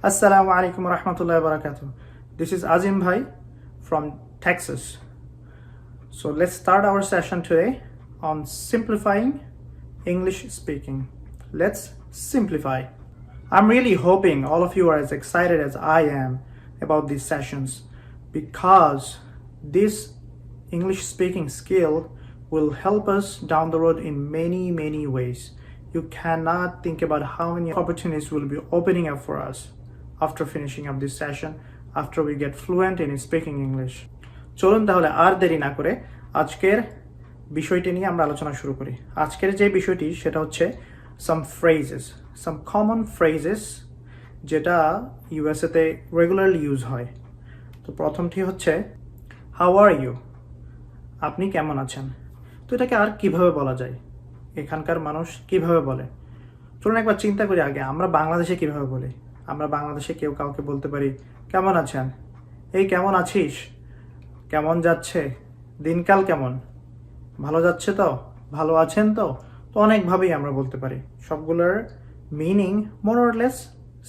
Assalamu alaikum wa rahmatullahi wa barakatuh. This is Azim Bhai from Texas. So let's start our session today on simplifying English speaking. Let's simplify. I'm really hoping all of you are as excited as I am about these sessions because this English speaking skill will help us down the road in many ways. You cannot think about how many opportunities will be opening up for us after finishing up this session, after we get fluent in speaking English. চলুন তাহলে আর দেরি না করে আজকের বিষয়টি নিয়ে আমরা আলোচনা শুরু করি। আজকের যে বিষয়টি সেটা হচ্ছে some common phrases যেটা ইউএসএ তে রেগুলারলি ইউজ হয়। তো প্রথমটি হচ্ছে হাউ আর ইউ, আপনি কেমন আছেন। তো এটাকে আর কিভাবে বলা যায়, এখানকার মানুষ কিভাবে বলে, চলুন একবার চিন্তা করি আগে আমরা বাংলাদেশে কিভাবে বলি। আমরা বাংলাদেশে কেউ কাউকে বলতে পারি কেমন আছেন, এই কেমন আছিস, কেমন যাচ্ছে, দিনকাল কেমন, ভালো যাচ্ছে তো, ভালো আছেন তো। তো অনেকভাবেই আমরা বলতে পারি, সবগুলোর meaning more or less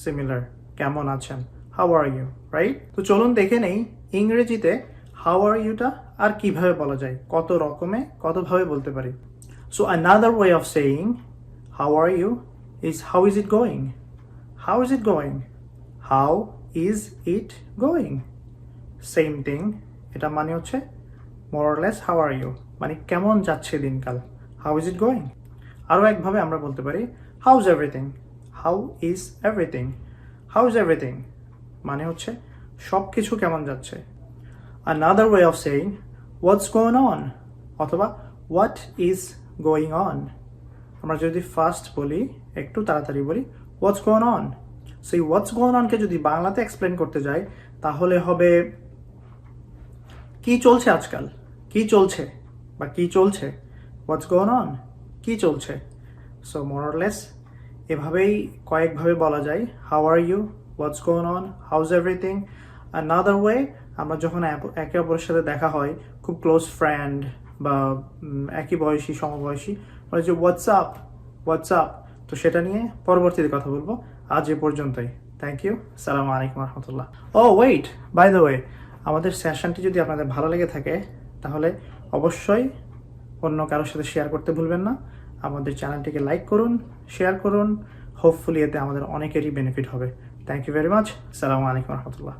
similar. কেমন আছেন, হাউ আর ইউ, রাইট। তো চলুন দেখে নেই ইংরেজিতে হাউ আর ইউটা আর কিভাবে বলা যায়, কত রকমে কতভাবে বলতে পারি। So another way of saying how are you is how is it going? How is it going? How is it going? Same thing. এটা মানে হচ্ছে more or less how are you, মানে কেমন যাচ্ছে দিনকাল। How is it going? আরো একভাবে আমরা বলতে পারি how's everything? How is everything? How is everything? মানে হচ্ছে সবকিছু কেমন যাচ্ছে। Another way of saying what's going on অথবা what is going on, আমরা যদি ফার্স্ট বলি একটু তাড়াতাড়ি বলি what's going on, সেই what's going on কে যদি বাংলাতে এক্সপ্লেন করতে যাই তাহলে হবে কি চলছে আজকাল, কি চলছে বা কি চলছে, what's going on, কি চলছে। সো মোর অর লেস এভাবেই কয়েকভাবে বলা যায় how are you, what's going on, how's everything. Another way, আমরা যখন একে অপরের সাথে দেখা হয়, খুব ক্লোজ ফ্রেন্ড বা একই বয়সী সমবয়সী, বলে যে হোয়াটস আপ। তো সেটা নিয়ে পরবর্তীতে কথা বলবো। আজ এ পর্যন্তই। Thank you. আসসালামু আলাইকুম রহমতুল্লাহ। Oh wait, by the way, আমাদের সেশনটি যদি আপনাদের ভালো লেগে থাকে তাহলে অবশ্যই অন্য কারোর সাথে শেয়ার করতে ভুলবেন না। আমাদের চ্যানেলটিকে লাইক করুন, শেয়ার করুন। হোপফুলি এতে আমাদের অনেকেরই বেনিফিট হবে। Thank you very much. আসসালামু আলাইকুম রহমতুল্লাহ।